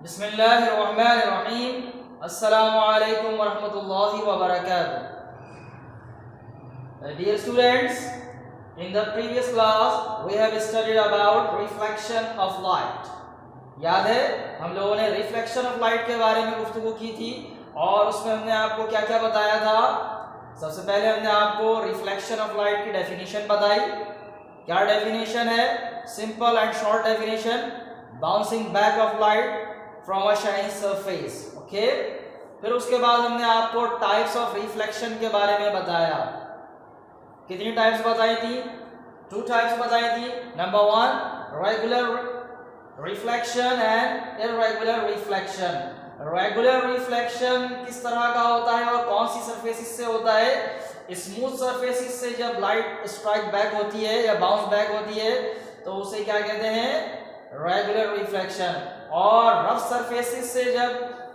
बिस्मिल्लाहिर्रहमानिर्रहीम। अस्सलामु अलैकुम वरहमतुल्लाहि वबरकातुह। Dear students, in the previous class we have studied about reflection of light. याद है हम लोगों ने रिफ्लेक्शन ऑफ लाइट के बारे में गुफ्तगू की थी और उसमें हमने आपको क्या क्या बताया था। सबसे पहले हमने आपको रिफ्लेक्शन ऑफ लाइट की डेफिनेशन बताई। क्या डेफिनेशन है? Simple and short definition, bouncing back of light from a shining surface. Okay, फिर उसके बाद हमने आपको टाइप्स ऑफ रिफ्लेक्शन के बारे में बताया। कितनी टाइप्स बताई थी? 2 टाइप्स बताई थी। Number 1 regular reflection and irregular reflection. Regular reflection किस तरह का होता है और कौन सी सरफेसिस से होता है? स्मूथ सरफेसिस से जब लाइट स्ट्राइक बैक होती है या बाउंस बैक होती है तो उसे क्या कहते हैं? Regular reflection. और रफ सरफेसिस से जब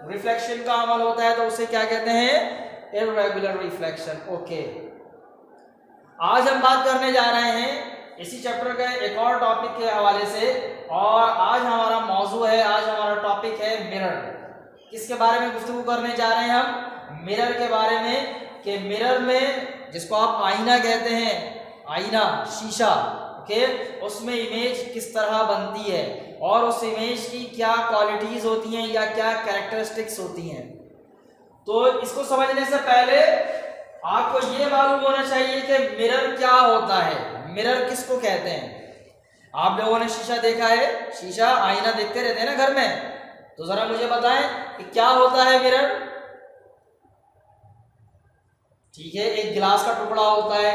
रिफ्लेक्शन का अमल होता है तो उसे क्या कहते हैं? Irregular reflection. ओके, आज हम बात करने जा रहे हैं इसी चैप्टर के एक और टॉपिक के हवाले से, और आज हमारा मौजू है, आज हमारा टॉपिक है मिरर। किसके बारे में गुफ्तगू करने जा रहे हैं हम? मिरर के बारे में, कि मिरर में जिसको आप आईना कहते हैं, आईना, शीशा, ओके, उसमें इमेज किस तरह बनती है और उस इमेज की क्या क्वालिटीज होती हैं या क्या कैरेक्टरिस्टिक्स होती हैं। तो इसको समझने से पहले आपको ये मालूम होना चाहिए कि मिरर क्या होता है, मिरर किसको कहते हैं। आप लोगों ने शीशा देखा है, शीशा आईना देखते रहते हैं ना घर में, तो जरा मुझे बताएं कि क्या होता है मिरर। ठीक है, एक गिलास का टुकड़ा होता है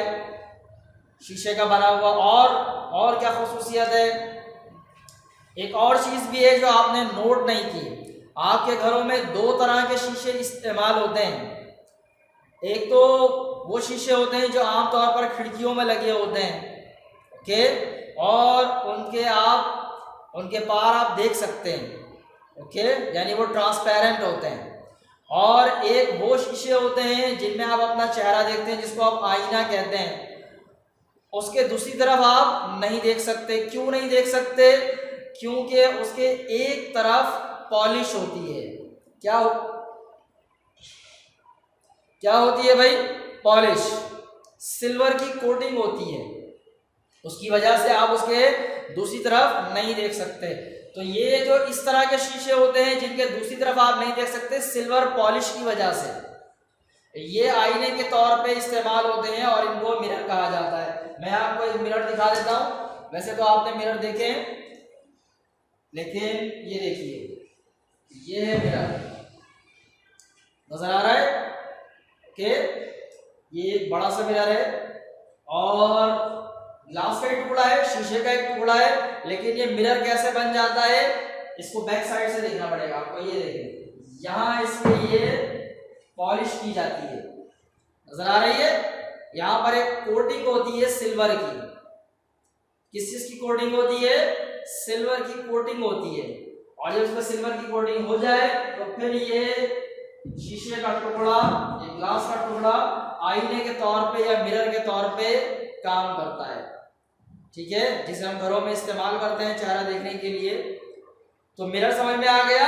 शीशे का बना हुआ, और क्या खुसूसियत है? एक और चीज भी है जो आपने नोट नहीं की। आपके घरों में 2 तरह के शीशे इस्तेमाल होते हैं। एक तो वो शीशे होते हैं जो आमतौर पर खिड़कियों में लगे होते हैं, ओके, और उनके पार आप देख सकते हैं, ओके, यानी वो ट्रांसपेरेंट होते हैं। और एक वो शीशे होते हैं जिनमें आप अपना चेहरा देखते हैं, जिसको आप आईना कहते हैं। उसके दूसरी तरफ आप नहीं देख सकते। क्यों नहीं देख सकते? क्योंकि उसके एक तरफ पॉलिश होती है। क्या होती है भाई? पॉलिश, सिल्वर की कोटिंग होती है, उसकी वजह से आप उसके दूसरी तरफ नहीं देख सकते। तो ये जो इस तरह के शीशे होते हैं जिनके दूसरी तरफ आप नहीं देख सकते, सिल्वर पॉलिश की वजह से, ये आईने के तौर पे इस्तेमाल होते हैं और इनको मिरर कहा जाता है। मैं आपको एक मिरर दिखा देता हूं। वैसे तो आपने मिरर देखे हैं, लेकिन ये देखिए, ये है मिरर, नजर आ रहा है? ओके, ये एक बड़ा सा मिरर है और ग्लास का एक टुकड़ा है, शीशे का एक टुकड़ा है। लेकिन ये मिरर कैसे बन जाता है, इसको बैक साइड से देखना पड़ेगा आपको। ये देखिए, यहाँ इसमें ये पॉलिश की जाती है, नजर आ रही है? यहाँ पर एक कोटिंग होती है सिल्वर की। किस चीज की कोटिंग होती है? सिल्वर की कोटिंग होती है। और जब इसमें सिल्वर की कोटिंग हो जाए तो फिर ये शीशे का टुकड़ा, ये ग्लास का टुकड़ा आईने के तौर पे या मिरर के तौर पे काम करता है। ठीक है, जिसे हम घरों में इस्तेमाल करते हैं चेहरा देखने के लिए। तो मिरर समझ में आ गया?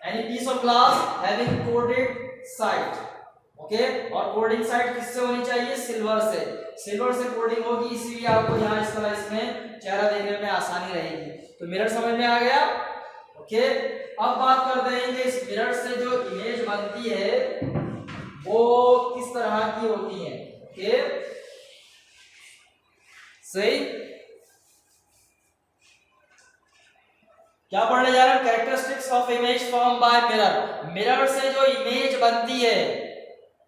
Any piece of glass having coated side, okay, और कोटिंग साइड किससे होनी चाहिए? सिल्वर से। सिल्वर से कोटिंग होगी, इसीलिए आपको यहाँ इस तरह इसमें चेहरा देखने में आसानी रहेगी। तो मिरर समझ में आ गया? ओके, अब बात करते हैं कि इस मिरर से जो इमेज बनती है वो किस तरह की होती है। ओके, सही। क्या पढ़ने जा रहे हैं? Characteristics of image form by mirror. Mirror से जो इमेज बनती है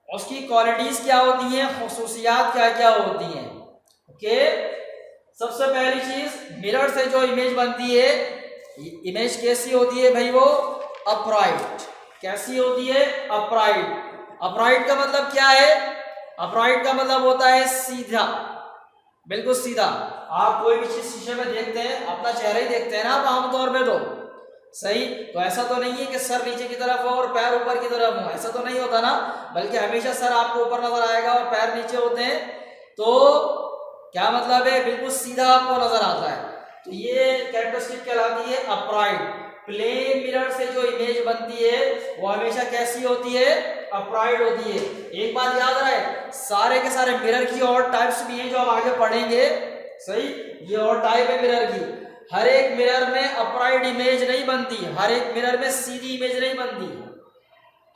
उसकी क्वालिटीज क्या होती हैं, खुसूसियात क्या क्या होती हैं। ओके, सबसे पहली चीज, मिरर से जो इमेज बनती है, इमेज कैसी होती है भाई? वो अपराइट। कैसी होती है? अपराइट। अपराइट का मतलब क्या है? अपराइट का मतलब होता है सीधा, बिल्कुल सीधा। आप कोई भी चीज शीशे में देखते हैं, अपना चेहरा ही देखते हैं ना आप आमतौर पे, तो सही। तो ऐसा तो नहीं है कि सर नीचे की तरफ हो और पैर ऊपर की तरफ हो, ऐसा तो नहीं होता ना, बल्कि हमेशा सर आपको ऊपर नजर आएगा और पैर नीचे होते हैं। तो क्या मतलब है? बिल्कुल सीधा आपको नजर आता है। तो ये कैरेक्टरिस्टिक कहलाती है अपराइट। प्लेन मिरर से जो इमेज बनती है वो हमेशा कैसी होती है, अपराइट होती है। एक बात याद रहे, सारे के सारे मिरर की और टाइप्स भी हैं जो आप आगे पढ़ेंगे, सही, ये और टाइप है मिरर की। हर एक मिरर में अपराइट इमेज नहीं बनती, हर एक मिरर में सीधी इमेज नहीं बनती।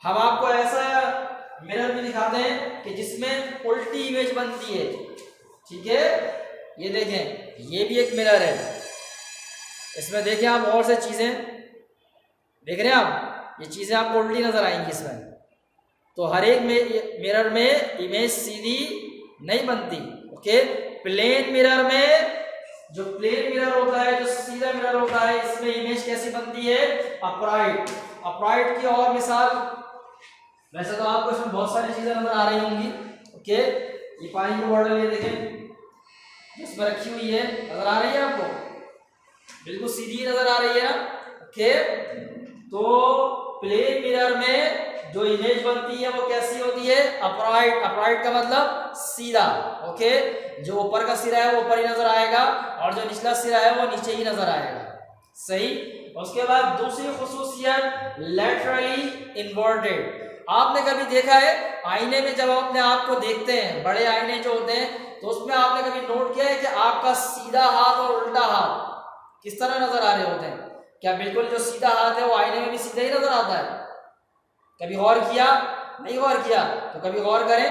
हम आपको ऐसा मिरर भी दिखाते हैं कि जिसमें उल्टी इमेज बनती है, ठीक है। ये देखें, ये भी एक मिरर है, इसमें देखें आप और से चीजें देख रहे हैं आप, ये चीजें आपको उल्टी नजर आएंगी इसमें। तो हर एक मिरर में इमेज सीधी नहीं बनती, ओके। प्लेन मिरर में, जो प्लेन मिरर होता है, जो सीधा मिरर होता है, इसमें इमेज कैसी बनती है, अपराइट। अपराइट की और मिसाल, वैसे तो आपको इसमें बहुत सारी चीजें नजर आ रही होंगी, ओके। ये पानी की बॉटल ये देखें जिसमें रखी हुई है, नजर आ रही है आपको, बिल्कुल सीधी नजर आ रही है ना, ओके। तो प्लेन मिरर में जो इमेज बनती है वो कैसी होती है, अपराइट। अपराइट का मतलब सीधा, ओके। जो ऊपर का सिरा है वो ऊपर ही नजर आएगा और जो निचला सिरा है वो नीचे ही नजर आएगा, सही। उसके बाद दूसरी खुसूसियत, लैटरली इन्वर्टेड। आपने कभी देखा है आईने में जब आप अपने आप को देखते हैं, बड़े आईने जो होते हैं, तो उसमें आपने कभी नोट किया है कि आपका सीधा हाथ और उल्टा हाथ किस तरह नजर आ रहे होते हैं? क्या बिल्कुल जो सीधा हाथ है वो आईने में भी सीधा ही नजर आता है? कभी गौर किया? नहीं गौर किया तो कभी गौर करें,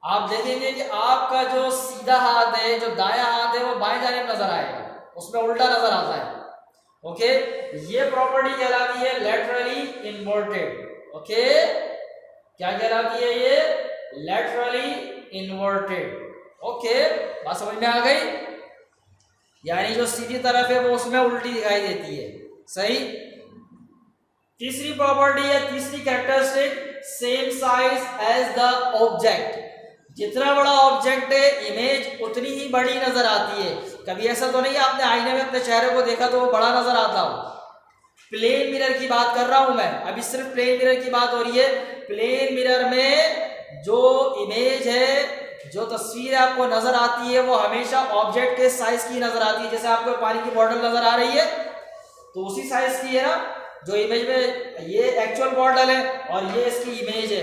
आप देखेंगे कि आपका जो सीधा हाथ है, जो दायां हाथ है, वो बाएं जानिब नजर आएगा, उसमें उल्टा नजर आता है, ओके। ये प्रॉपर्टी कहलाती है लैटरली इन्वर्टेड, ओके। क्या कहलाती है ये? Laterally inverted, okay. बात समझ में आ गई? यानी जो सीधी तरफ है वो उसमें उल्टी दिखाई देती है, सही। तीसरी प्रॉपर्टी है, तीसरी characteristic, same size as the object. जितना बड़ा ऑब्जेक्ट है इमेज उतनी ही बड़ी नजर आती है। कभी ऐसा तो नहीं आपने आईने में अपने चेहरे को देखा तो वो बड़ा नजर आता हो? प्लेन मिरर की बात कर रहा हूं मैं, अभी सिर्फ प्लेन मिरर की बात हो रही है। प्लेन मिरर में जो इमेज है, जो तस्वीर आपको नजर आती है, वो हमेशा ऑब्जेक्ट के साइज की नजर आती है। जैसे आपको पानी की बोतल नजर आ रही है तो उसी साइज की है ना, जो इमेज में ये एक्चुअल बॉटल है और ये इसकी इमेज है,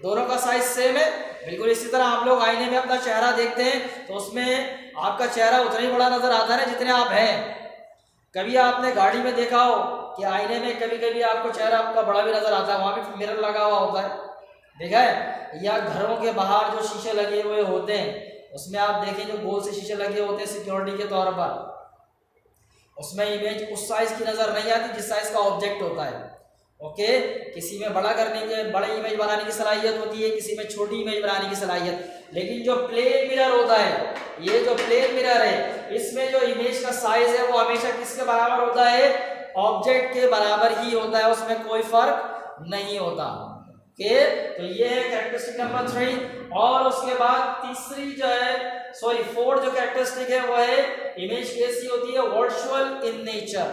दोनों का साइज सेम है। बिल्कुल इसी तरह आप लोग आईने में अपना चेहरा देखते हैं तो उसमें आपका चेहरा उतना ही बड़ा नजर आता है ना जितने आप हैं। कभी आपने गाड़ी में देखा हो कि आईने में कभी कभी आपको चेहरा आपका बड़ा भी नजर आता है, वहां भी मिरर लगा हुआ होता है, देखा है? या घरों के बाहर जो शीशे लगे हुए होते हैं उसमें आप देखें जो गोल से शीशे लगे होते हैं सिक्योरिटी के तौर पर, उसमें इमेज उस साइज की नजर नहीं आती जिस साइज का ऑब्जेक्ट होता है, ओके। किसी में बड़ा करने के, बड़ी इमेज बनाने की सलाहियत होती है, किसी में छोटी इमेज बनाने की सलाहियत। लेकिन जो प्लेन मिरर होता है, ये जो प्लेन मिरर है, इसमें जो इमेज का साइज है वो हमेशा किसके बराबर होता है? ऑब्जेक्ट के बराबर ही होता है, उसमें कोई फर्क नहीं होता, ओके। तो ये है कैरेक्टरिस्टिक नंबर 3। और उसके बाद तीसरी जो है, सॉरी फोर्थ जो कैरेक्टरिस्टिक है वो है इमेज कैसी होती है? Virtual in nature,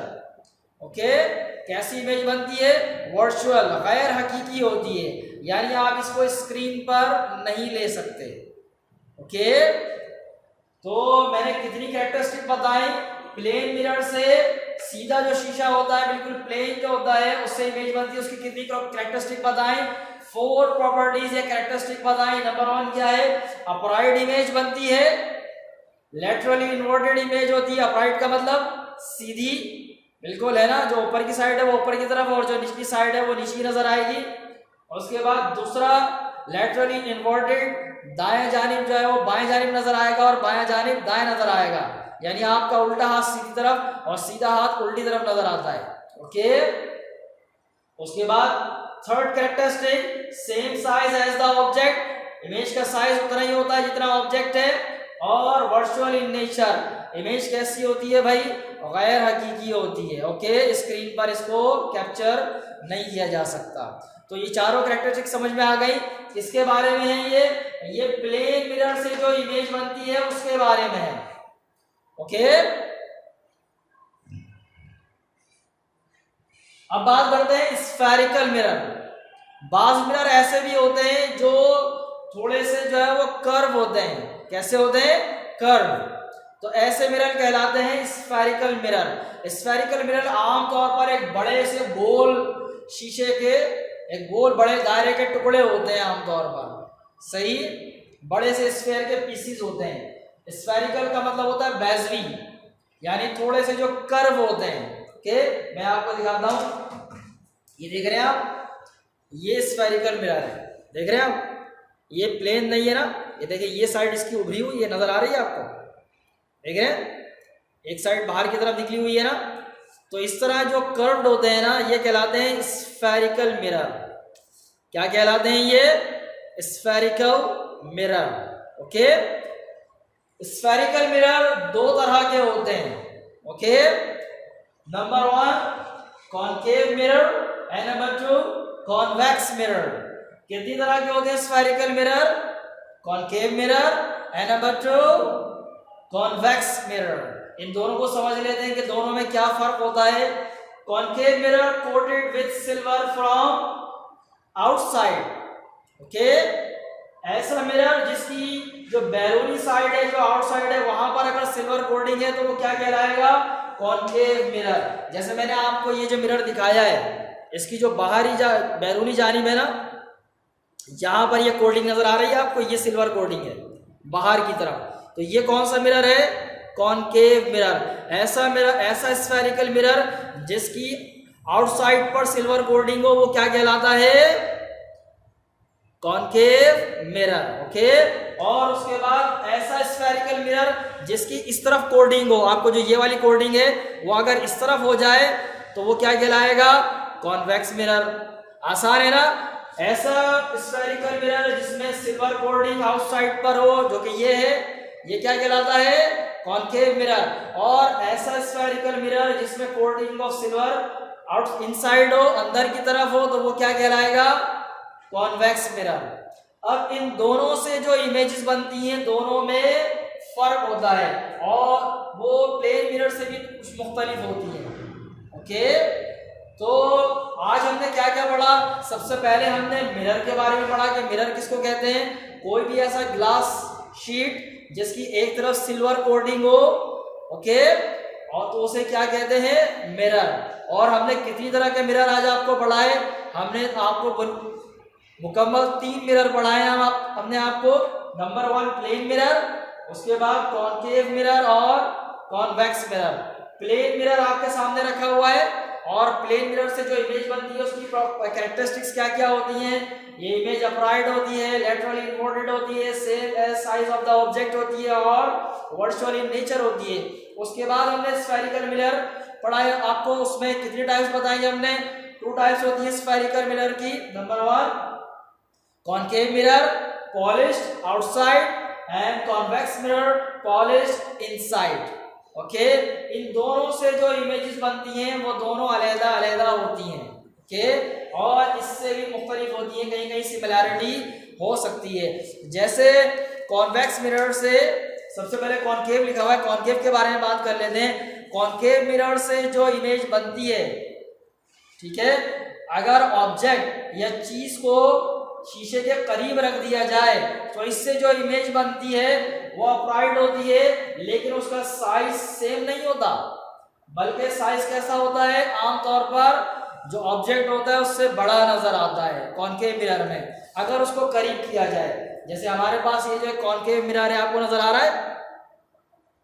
okay. कैसी इमेज बनती है? वर्चुअल, गैर हकीकी होती है, यानी आप इसको स्क्रीन पर नहीं ले सकते, ओके। तो मैंने कितनी कैरेक्टरिस्टिक बताई? प्लेन मिरर से सीधा जो शीशा होता है, बिल्कुल प्लेन जो होता है, उससे इमेज बनती है, उसकी कितनी कैरेक्टरिस्टिक बताएं? 4 प्रॉपर्टीज या कैरेक्टरिस्टिक बताएं। नंबर 1 क्या है? अपराइट इमेज बनती है, लैटरली इन्वर्टेड इमेज होती है। अपराइट का मतलब सीधी, बिल्कुल है ना, जो ऊपर की साइड है वो ऊपर की तरफ और जो निचली साइड है वो नीचे नजर आएगी। और उसके बाद दूसरा लैटरली इन्वर्टेड, दाएं जानिब जो है वो बाएं जानिब नजर आएगा और बाएं जानिब दाएं नजर आएगा, यानी आपका उल्टा हाथ सीधी तरफ और सीधा हाथ उल्टी तरफ नजर आता है, ओके। उसके बाद third characteristic, same size as the object. Image का साइज उतना ही होता है जितना ऑब्जेक्ट है। और वर्चुअल इन नेचर, इमेज कैसी होती है भाई? गैर हकीकी होती है, ओके। स्क्रीन पर इसको कैप्चर नहीं किया जा सकता। तो ये चारों कैरेक्टरिस्टिक समझ में आ गई। किसके बारे में है ये प्लेन मिरर से जो इमेज बनती है उसके बारे में है, ओके। अब बात करते हैं स्फेरिकल मिरर। बाज मिरर ऐसे भी होते हैं जो थोड़े से जो है वो कर्व होते हैं। कैसे होते हैं? कर्व। तो ऐसे मिरर कहलाते हैं स्फेरिकल मिरर। स्फेरिकल मिरर आमतौर पर एक बड़े से गोल शीशे के एक गोल बड़े दायरे के टुकड़े होते हैं आमतौर पर, सही, बड़े से स्फेयर के पीसीज होते हैं। स्फेरिकल का मतलब होता है बेजली, यानी थोड़े से जो कर्व होते हैं। ओके, मैं आपको दिखाता हूं, ये देख रहे हैं आप, ये स्फेरिकल मिरर है, देख रहे हैं आप, ये प्लेन नहीं है ना, ये देखिए ये साइड इसकी उभरी हुई है, नजर आ रही है आपको, देख रहे हैं, एक साइड बाहर की तरफ निकली हुई है ना। तो इस तरह जो कर्व्ड होते हैं ना, ये कहलाते हैं स्फेरिकल मिरर। क्या कहलाते हैं ये? Spherical mirror. Okay, spherical mirror दो तरह के होते हैं। Okay, number 1 concave mirror and number 2 convex mirror. कितनी तरह के होते हैं spherical mirror? Concave mirror and number 2 convex mirror. इन दोनों को समझ लेते हैं कि दोनों में क्या फर्क होता है। Concave mirror coated with silver from outside. Okay, ऐसा मिरर जिसकी जो बैरूनी साइड है, जो आउटसाइड है, वहां पर अगर सिल्वर कोटिंग है तो वो क्या कहलाएगा? Concave mirror. जैसे मैंने आपको ये जो मिरर दिखाया है, इसकी जो बाहरी बैरूनी जानिब है ना, जहां पर ये कोटिंग नजर आ रही है आपको, ये सिल्वर कोटिंग है बाहर की तरफ, तो ये कौन सा मिरर है? Concave mirror. ऐसा मिरर, ऐसा स्फेरिकल मिरर जिसकी आउटसाइड पर सिल्वर कोटिंग हो, वो क्या कहलाता है? Concave mirror. ओके, और उसके बाद ऐसा स्फेरिकल मिरर जिसकी इस तरफ कोटिंग हो, आपको जो ये वाली कोटिंग है वो अगर इस तरफ हो जाए तो वो क्या कहलाएगा? Convex mirror. आसान है ना? ऐसा स्फेरिकल मिरर जिसमें सिल्वर कोटिंग आउटसाइड पर हो, जो कि ये है, ये क्या कहलाता है? Concave mirror. और ऐसा स्फेरिकल मिरर जिसमें coating of silver out inside हो, अंदर की तरफ हो, तो वो क्या कहलाएगा? Convex mirror. अब इन दोनों से जो इमेजेस बनती हैं, दोनों में फर्क होता है और वो प्लेन मिरर से भी कुछ मुख्तलिफ होती है। ओके, तो आज हमने क्या क्या पढ़ा? सबसे पहले हमने मिरर के बारे में पढ़ा कि मिरर किसको कहते हैं। कोई भी ऐसा ग्लास शीट जिसकी एक तरफ सिल्वर कोटिंग हो, ओके, और तो उसे क्या कहते हैं? मिरर। और हमने कितनी तरह के मिरर आज आपको पढ़ाए? हमने आपको मुकम्मल 3 मिरर पढ़ाए हमने आपको। नंबर 1 प्लेन मिरर, उसके बाद कॉनकेव मिरर और कॉन्वेक्स मिरर। प्लेन मिरर आपके सामने रखा हुआ है और प्लेन मिरर से जो इमेज बनती है उसकी कैरेक्टरिस्टिक्स क्या क्या होती हैं? ये इमेज अपराइट होती है, लेटरली इंवर्टेड होती है, same as size of the object होती है और वर्चुअल इन नेचर होती है। उसके बाद हमने स्फेरिकल मिरर पढ़ाया आपको, उसमें कितनी टाइप्स बताएंगे हमने? 2 टाइप्स होती है स्फेरिकल मिरर की। Number 1 concave mirror, polished outside, and convex mirror, polished inside. Okay, इन दोनों से जो इमेजेस बनती हैं वो दोनों अलग-अलग होती हैं। ओके, और इससे भी मुख्तलिफ होती हैं, कहीं कहीं सिमिलैरिटी हो सकती है। जैसे कॉन्वेक्स मिरर से, सबसे पहले कॉनकेव लिखा हुआ है, कॉनकेव के बारे में बात कर लेते हैं। कॉनकेव मिरर से जो इमेज बनती है, ठीक है, अगर ऑब्जेक्ट या चीज को शीशे के करीब रख दिया जाए तो इससे जो इमेज बनती है वो अपराइट होती है, लेकिन उसका साइज सेम नहीं होता, बल्कि साइज कैसा होता है? आमतौर पर जो ऑब्जेक्ट होता है उससे बड़ा नजर आता है कॉनकेव मिरर में, अगर उसको करीब किया जाए। जैसे हमारे पास ये जो कॉनकेव मिरर है, आपको नजर आ रहा है,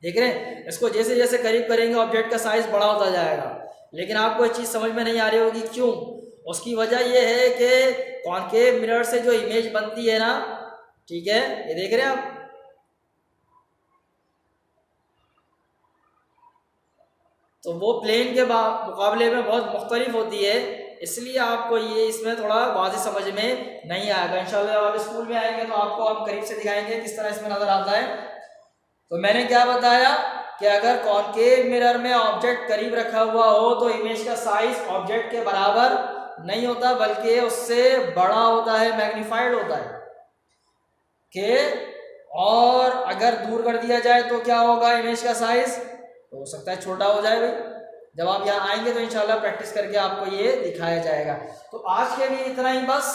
देख रहे हैं? इसको जैसे जैसे करीब करेंगे ऑब्जेक्ट का साइज बड़ा होता जाएगा, लेकिन आपको ये चीज समझ में नहीं आ रही होगी, क्यों? उसकी वजह यह है कि कॉनकेव मिरर से जो इमेज बनती है ना, ठीक है, ये देख रहे हैं आप, तो वो प्लेन के मुकाबले में बहुत मुख्तलिफ होती है, इसलिए आपको ये इसमें थोड़ा वाज़ेह समझ में नहीं आएगा। इंशाल्लाह जब आप स्कूल में आएंगे तो आपको हम करीब से दिखाएंगे किस तरह इसमें नज़र आता है। तो मैंने क्या बताया कि अगर कॉनकेव मिरर में ऑब्जेक्ट करीब रखा हुआ हो तो इमेज का साइज ऑब्जेक्ट के बराबर नहीं होता, बल्कि उससे बड़ा होता है, मैग्नीफाइड होता है। और अगर दूर कर दिया जाए तो क्या होगा? इमेज का साइज तो हो सकता है छोटा हो जाए। भाई जब आप यहाँ आएंगे तो इंशाल्लाह प्रैक्टिस करके आपको ये दिखाया जाएगा। तो आज के लिए इतना ही बस।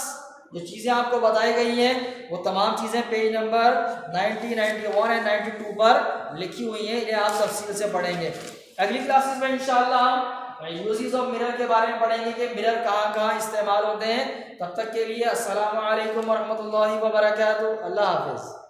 जो चीज़ें आपको बताई गई हैं वो तमाम चीज़ें पेज नंबर 90, 91 एंड 92 पर लिखी हुई हैं, इन्हें आप तफसील से पढ़ेंगे। अगली क्लासेस में इंशाल्लाह हम यूजेस ऑफ मिरर के बारे में पढ़ेंगे कि मिरर कहाँ कहाँ इस्तेमाल होते हैं। तब तक के लिए अस्सलामु अलैकुम वरहमतुल्लाहि वबरकातुहू। अल्लाह हाफिज़।